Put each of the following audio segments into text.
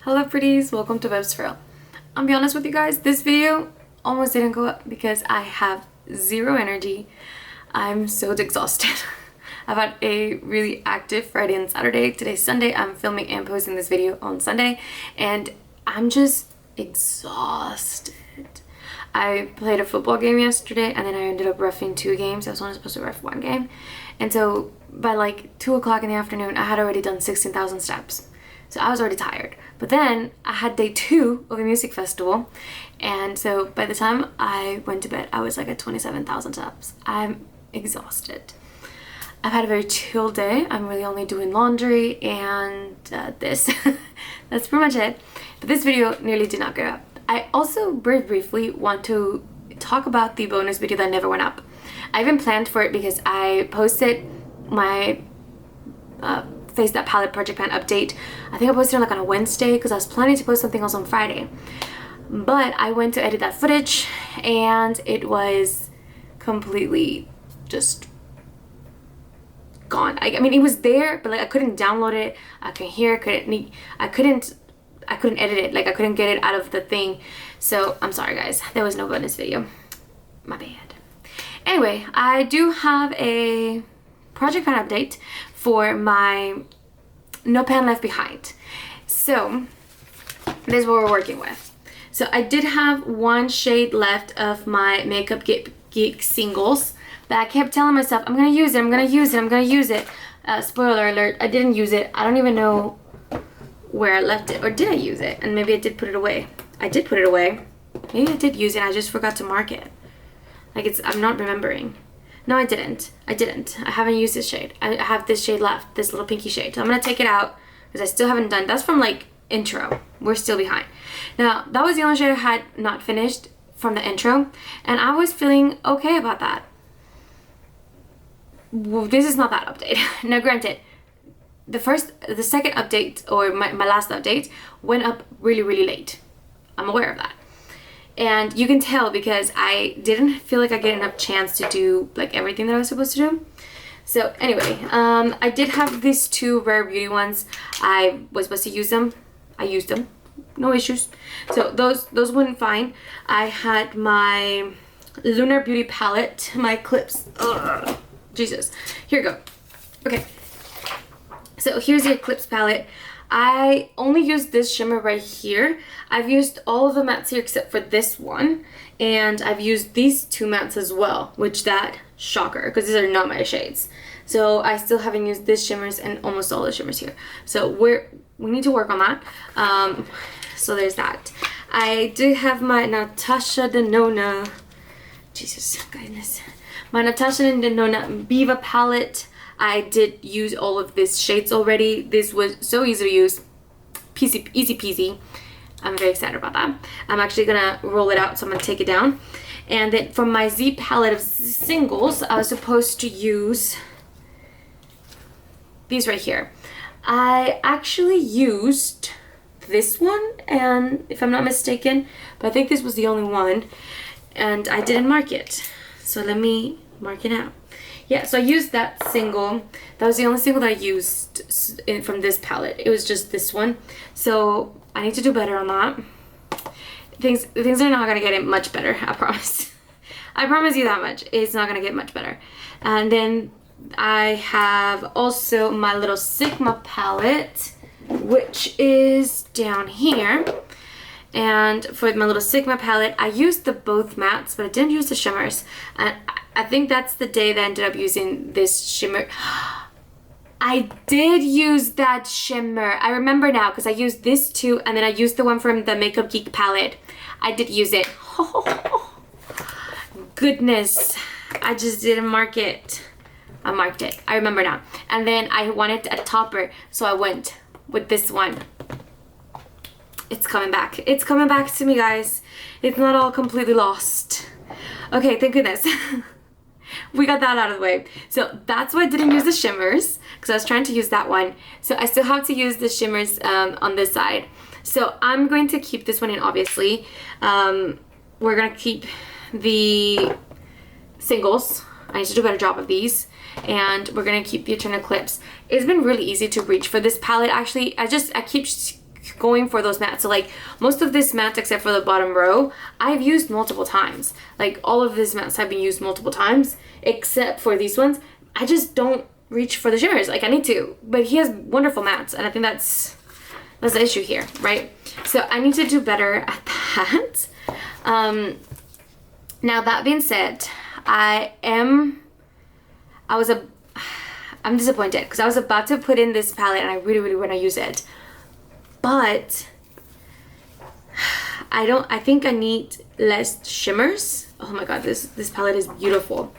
Hello pretties, welcome to Vibes for Real. I'll be honest with you guys, this video almost didn't go up because I have zero energy. I'm so exhausted. I've had a really active Friday and Saturday. Today's Sunday. I'm filming and posting this video on Sunday and I'm just exhausted. I played a football game yesterday and then I ended up reffing 2 games. I was only supposed to ref 1 game. And so by like 2 o'clock in the afternoon, I had already done 16,000 steps. So I was already tired. But then I had day 2 of a music festival. And so by the time I went to bed, I was like at 27,000 steps. I'm exhausted. I've had a very chill day. I'm really only doing laundry and this. That's pretty much it. But this video nearly did not go up. I also very briefly want to talk about the bonus video that never went up. I even planned for it because I posted my Face That Palette project pan update. I think I posted it like on a Wednesday because I was planning to post something else on Friday. But I went to edit that footage and it was completely just gone. I mean, it was there, but like I couldn't download it. I couldn't hear it. I couldn't edit it. Like I couldn't get it out of the thing. So I'm sorry guys, there was no bonus video. My bad. Anyway, I do have a project pan update for my No Pan Left Behind. So this is what we're working with. So I did have 1 shade left of my Makeup Geek singles that I kept telling myself, I'm gonna use it, I'm gonna use it, I'm gonna use it. Spoiler alert, I didn't use it. I don't even know where I left it, or did I use it? And maybe I did put it away. I did put it away. Maybe I did use it, I just forgot to mark it. Like I'm not remembering. No, I didn't. I haven't used this shade. I have this shade left, this little pinky shade. So I'm gonna take it out because I still haven't done. That's from like intro. We're still behind. Now, that was the only shade I had not finished from the intro, and I was feeling okay about that. Well, this is not that update. Now, granted, the second update, or my last update, went up really, really late. I'm aware of that. And you can tell because I didn't feel like I get enough chance to do like everything that I was supposed to do. So anyway, I did have these 2 Rare Beauty ones. I was supposed to use them. I used them. No issues. So those went fine. I had my Lunar Beauty palette, my clips. Ugh, Jesus. Here we go. Okay. So here's the Eclipse palette. I only used this shimmer right here. I've used all of the mattes here except for this one. And I've used these 2 mattes as well, which that shocker, because these are not my shades. So I still haven't used this shimmers and almost all the shimmers here. So we need to work on that. So there's that. I do have my Natasha Denona. Jesus, goodness. My Natasha Denona Viva palette. I did use all of these shades already. This was so easy to use. Easy peasy. I'm very excited about that. I'm actually gonna roll it out, so I'm gonna take it down. And then from my Z palette of singles, I was supposed to use these right here. I actually used this one, and if I'm not mistaken, but I think this was the only one, and I didn't mark it. So let me mark it out. Yeah, so I used that single. That was the only single that I used from this palette. It was just this one. So I need to do better on that. Things are not gonna get it much better, I promise. I promise you that much. It's not gonna get much better. And then I have also my little Sigma palette, which is down here. And for my little Sigma palette, I used both mattes, but I didn't use the shimmers. And I think that's the day that I ended up using this shimmer. I did use that shimmer. I remember now because I used this too, and then I used the one from the Makeup Geek palette. I did use it. Oh, goodness. I just didn't mark it. I marked it. I remember now. And then I wanted a topper, so I went with this one. It's coming back. It's coming back to me, guys. It's not all completely lost. Okay, thank goodness. We got that out of the way. So that's why I didn't use the shimmers, because I was trying to use that one. So I still have to use the shimmers on this side. So I'm going to keep this one in, obviously. We're going to keep the singles. I need to do a better job of these. And we're going to keep the Eternal Eclipse. It's been really easy to reach for this palette. Actually, I keep going for those mattes. So like most of this matte, except for the bottom row, I've used multiple times. Like all of these mattes have been used multiple times, except for these ones. I just don't reach for the shimmers like I need to. But he has wonderful mattes, and I think that's the issue here, right? So I need to do better at that. Now that being said, I'm disappointed because I was about to put in this palette and I really, really want to use it. But I think I need less shimmers. Oh my god, this palette is beautiful.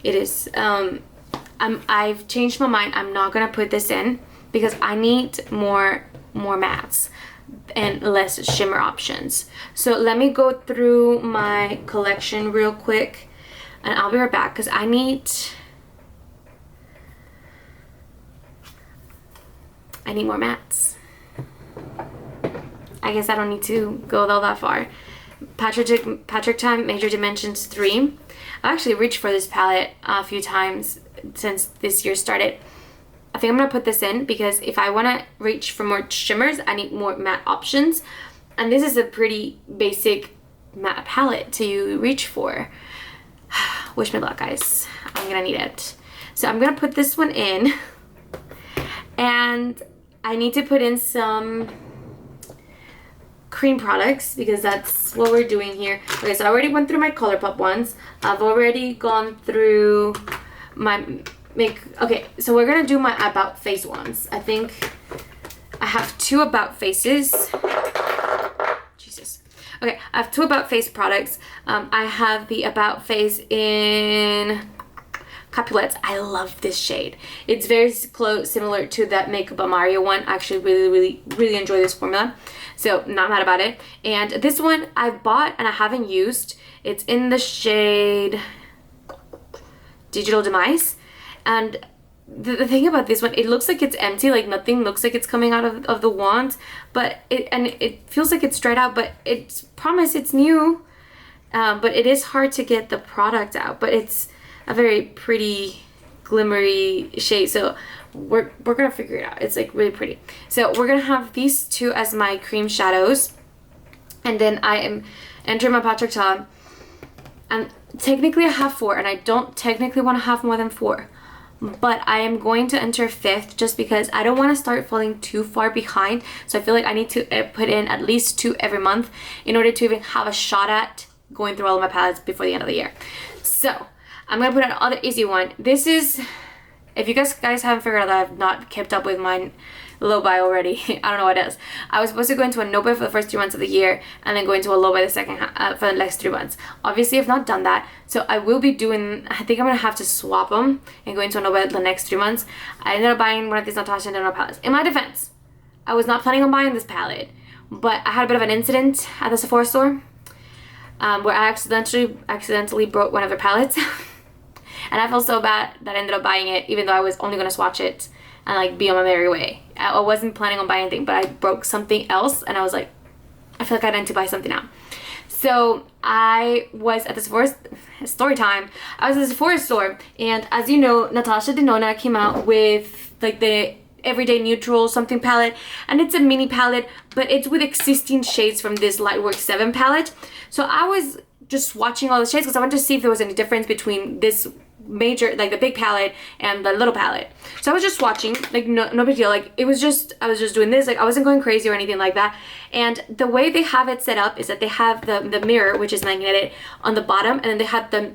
It is. I've changed my mind. I'm not gonna put this in because I need more mattes and less shimmer options. So let me go through my collection real quick and I'll be right back because I need more mattes. I guess I don't need to go that far. Patrick Time Major Dimensions 3. I actually reached for this palette a few times since this year started. I think I'm gonna put this in because if I wanna reach for more shimmers, I need more matte options. And this is a pretty basic matte palette to reach for. Wish me luck, guys. I'm gonna need it. So I'm gonna put this one in. And I need to put in some cream products because that's what we're doing here. Okay, so I already went through my ColourPop ones. I've already gone through my okay, so we're gonna do my About Face ones. I think I have 2 About Faces. Jesus. Okay, I have 2 About Face products. I have the About Face in Capulets. I love this shade. It's very close, similar to that Makeup by Mario one. I actually really enjoy this formula. So not mad about it. And this one I bought and I haven't used. It's in the shade Digital Demise. And the thing about this one, it looks like it's empty, like nothing looks like it's coming out of the wand, but it feels like it's dried out, but it's promise it's new, but it is hard to get the product out, but it's a very pretty glimmery shade, so we're gonna figure it out. It's like really pretty. So we're gonna have these 2 as my cream shadows, and then I am entering my Patrick Tom, and technically I have 4, and I don't technically want to have more than 4. But I am going to enter 5th just because I don't want to start falling too far behind. So I feel like I need to put in at least 2 every month in order to even have a shot at going through all of my palettes before the end of the year. So I'm going to put another easy one. This is, if you guys haven't figured out that I've not kept up with my low buy already, I don't know what it is. I was supposed to go into a no buy for the first 3 months of the year and then go into a low buy the second for the next 3 months. Obviously I've not done that, so I will be doing, I think I'm gonna have to swap them and go into a no buy the next 3 months. I ended up buying one of these Natasha Denona palettes. In my defense, I was not planning on buying this palette, but I had a bit of an incident at the Sephora store where I accidentally broke one of their palettes. And I felt so bad that I ended up buying it, even though I was only gonna swatch it and like be on my merry way. I wasn't planning on buying anything, but I broke something else and I was like, I feel like I need to buy something now. So I was at the Sephora, story time, I was at the Sephora store, and as you know, Natasha Denona came out with like the Everyday Neutral something palette, and it's a mini palette, but it's with existing shades from this Lightwork 7 palette. So I was just watching all the shades because I wanted to see if there was any difference between this major, like the big palette and the little palette. So I was just watching, like no big deal, like it was just, I was just doing this, like I wasn't going crazy or anything like that. And the way they have it set up is that they have the mirror, which is magnetic, on the bottom, and then they have the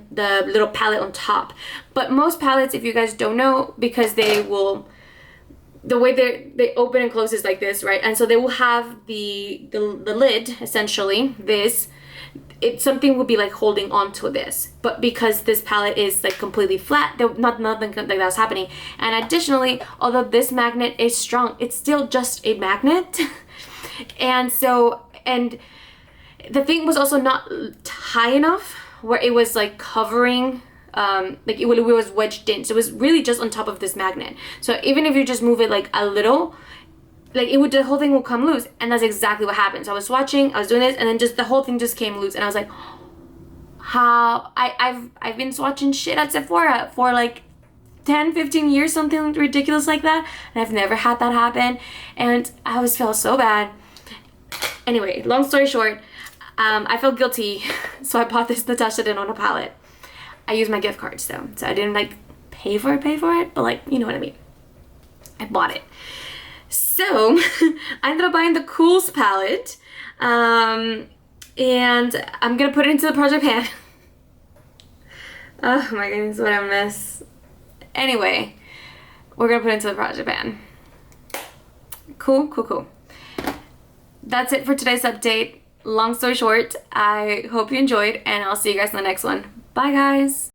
little palette on top. But most palettes, if you guys don't know, because they will, the way they open and close is like this, right? And so they will have the lid, essentially this, something would be like holding on to this, but because this palette is like completely flat, nothing like that was happening. And additionally, although this magnet is strong, it's still just a magnet. And so, and the thing was also not high enough where it was like covering, like it was wedged in, so it was really just on top of this magnet. So even if you just move it like a little, like it would, the whole thing will come loose, and that's exactly what happened. So I was watching, I was doing this, and then just the whole thing just came loose, and I was like, how I've been swatching shit at Sephora for like 10, 15 years, something ridiculous like that. And I've never had that happen. And I always felt so bad. Anyway, long story short, I felt guilty. So I bought this Natasha Denona palette. I used my gift cards though. So I didn't like pay for it, but like, you know what I mean. I bought it. So I ended up buying the Cools palette. And I'm gonna put it into the project pan. Oh my goodness, what a mess. Anyway, we're gonna put it into the project pan. Cool. That's it for today's update. Long story short, I hope you enjoyed, and I'll see you guys in the next one. Bye guys.